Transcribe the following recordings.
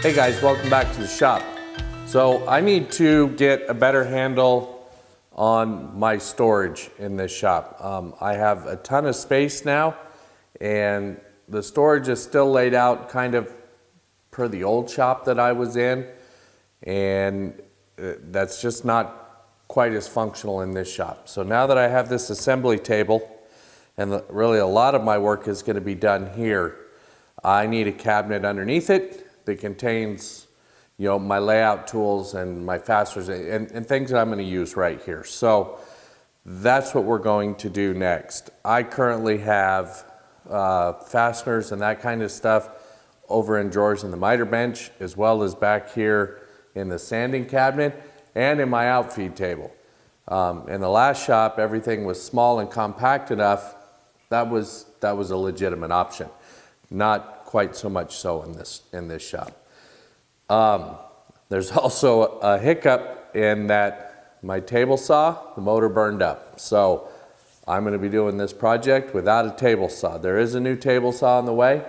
Hey guys, welcome back to the shop. So I need to get a better handle on my storage in this shop. I have a ton of space now, and the storage is still laid out kind of per the old shop that I was in, and that's just not quite as functional in this shop. So now that I have this assembly table, and really a lot of my work is going to be done here, I need a cabinet underneath it that contains, you know, my layout tools and my fasteners and things that I'm going to use right here. So that's what we're going to do next. I currently have fasteners and that kind of stuff over in drawers in the miter bench, as well as back here in the sanding cabinet and in my outfeed table. In the last shop, everything was small and compact enough. That was a legitimate option. Not quite so much so in this shop. There's also a hiccup in that my table saw, the motor burned up. So I'm going to be doing this project without a table saw. There is a new table saw on the way,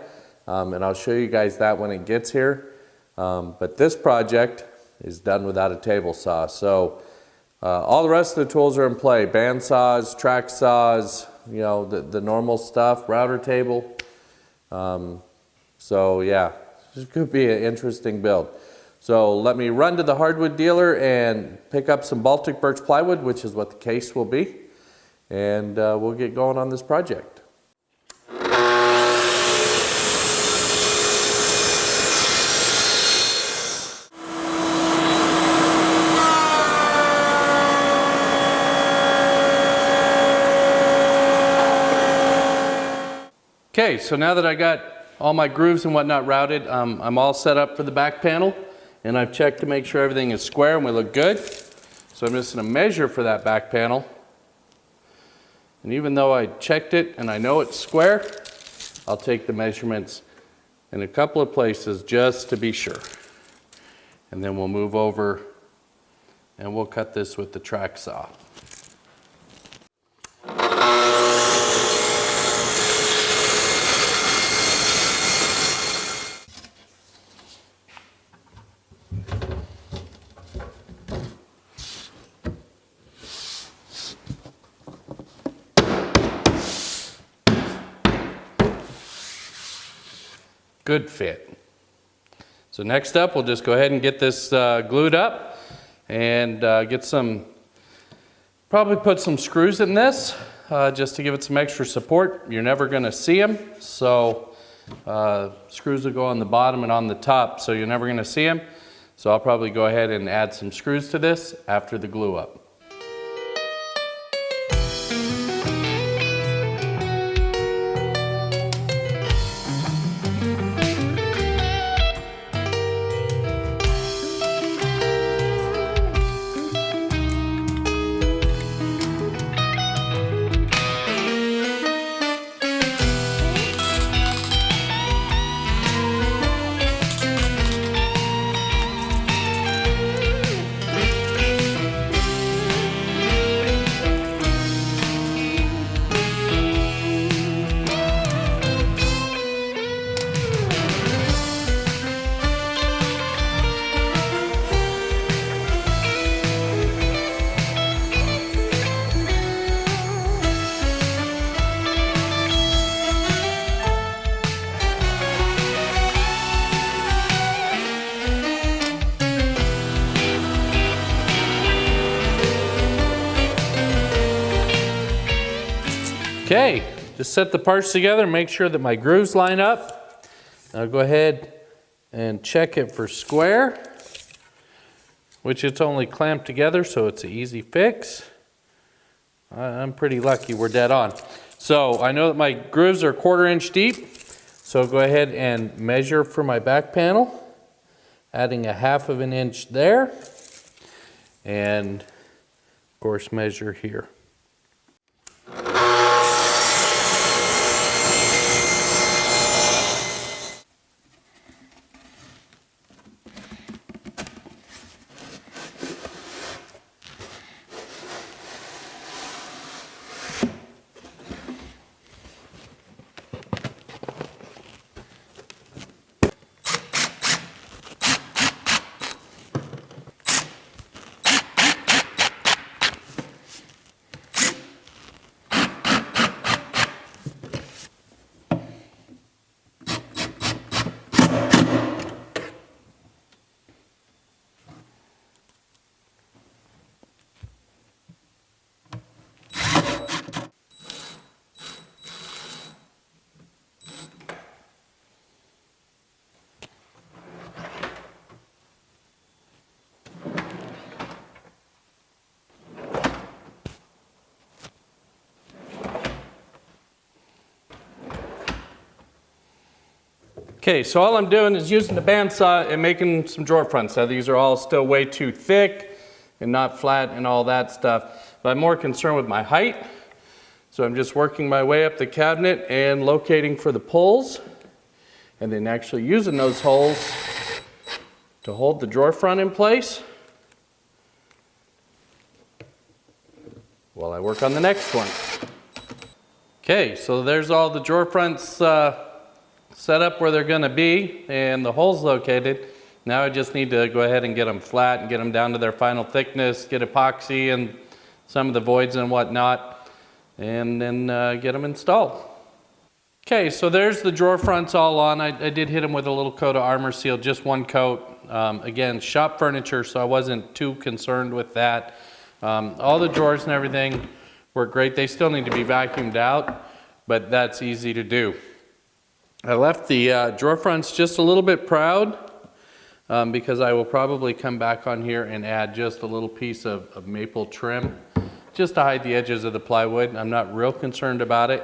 and I'll show you guys that when it gets here. But this project is done without a table saw. So all the rest of the tools are in play. Band saws, track saws, you know, the normal stuff, router table. So yeah, this could be an interesting build. So let me run to the hardwood dealer and pick up some Baltic birch plywood, which is what the case will be, and we'll get going on this project. Okay, so now that I got all my grooves and whatnot routed, I'm all set up for the back panel, and I've checked to make sure everything is square and we look good. So I'm just going to measure for that back panel. And even though I checked it and I know it's square, I'll take the measurements in a couple of places just to be sure. And then we'll move over and we'll cut this with the track saw. Good fit. So next up, we'll just go ahead and get this glued up and probably put some screws in this just to give it some extra support. You're never going to see them, so screws will go on the bottom and on the top, so you're never going to see them. So I'll probably go ahead and add some screws to this after the glue up. Okay, just set the parts together, make sure that my grooves line up. I'll go ahead and check it for square, which it's only clamped together, so it's an easy fix. I'm pretty lucky we're dead on. So I know that my grooves are 1/4 inch deep, so I'll go ahead and measure for my back panel, adding a 1/2 inch there, and of course measure here. Okay, so all I'm doing is using the bandsaw and making some drawer fronts. Now these are all still way too thick and not flat and all that stuff, but I'm more concerned with my height. So I'm just working my way up the cabinet and locating for the pulls, and then actually using those holes to hold the drawer front in place while I work on the next one. Okay, so there's all the drawer fronts set up where they're gonna be and the holes located. Now I just need to go ahead and get them flat and get them down to their final thickness, get epoxy and some of the voids and whatnot, and then get them installed. Okay, so there's the drawer fronts all on. I did hit them with a little coat of Armor Seal, just one coat. Again, shop furniture, so I wasn't too concerned with that. All the drawers and everything work great. They still need to be vacuumed out, but that's easy to do. I left the drawer fronts just a little bit proud because I will probably come back on here and add just a little piece of maple trim just to hide the edges of the plywood. I'm not real concerned about it.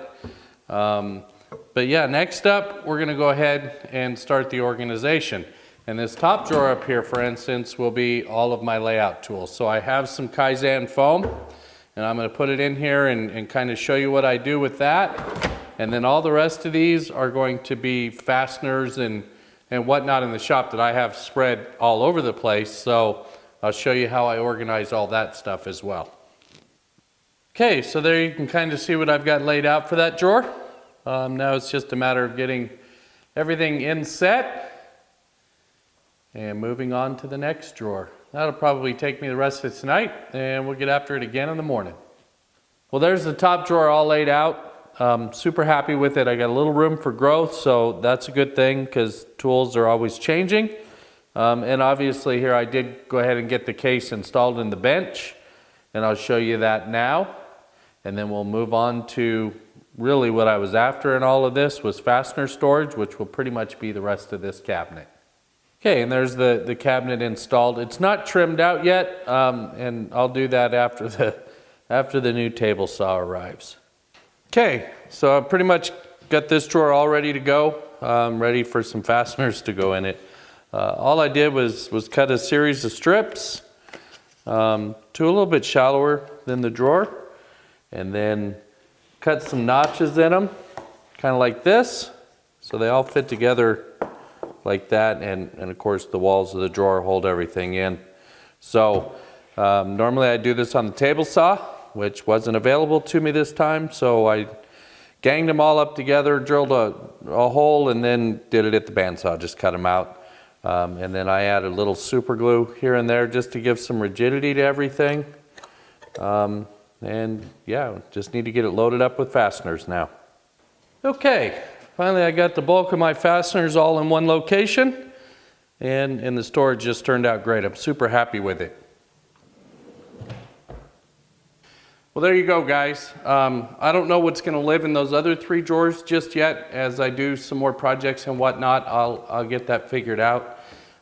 But yeah, next up, we're gonna go ahead and start the organization. And this top drawer up here, for instance, will be all of my layout tools. So I have some Kaizen foam, and I'm gonna put it in here and kind of show you what I do with that. And then all the rest of these are going to be fasteners and whatnot in the shop that I have spread all over the place. So I'll show you how I organize all that stuff as well. Okay, so there you can kind of see what I've got laid out for that drawer. Now it's just a matter of getting everything in set and moving on to the next drawer. That'll probably take me the rest of tonight, and we'll get after it again in the morning. Well, there's the top drawer all laid out. Super happy with it. I got a little room for growth, so that's a good thing because tools are always changing. And obviously here I did go ahead and get the case installed in the bench, and I'll show you that now. And then we'll move on to really what I was after in all of this was fastener storage, which will pretty much be the rest of this cabinet. Okay, and there's the cabinet installed. It's not trimmed out yet, and I'll do that after the new table saw arrives. Okay, so I've pretty much got this drawer all ready to go. Ready for some fasteners to go in it. All I did was cut a series of strips to a little bit shallower than the drawer, and then cut some notches in them, kind of like this, so they all fit together like that, and of course the walls of the drawer hold everything in. So normally I do this on the table saw, which wasn't available to me this time, so I ganged them all up together, drilled a hole, and then did it at the bandsaw, just cut them out. And then I added a little super glue here and there just to give some rigidity to everything. And yeah, just need to get it loaded up with fasteners now. Okay, finally I got the bulk of my fasteners all in one location, and the storage just turned out great. I'm super happy with it. Well, there you go, guys. I don't know what's going to live in those other 3 drawers just yet. As I do some more projects and whatnot, I'll get that figured out.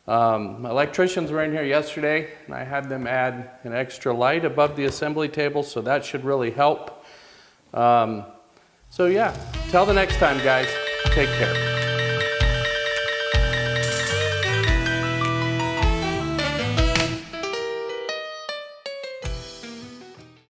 My electricians were in here yesterday, and I had them add an extra light above the assembly table, so that should really help. So yeah, till the next time, guys. Take care.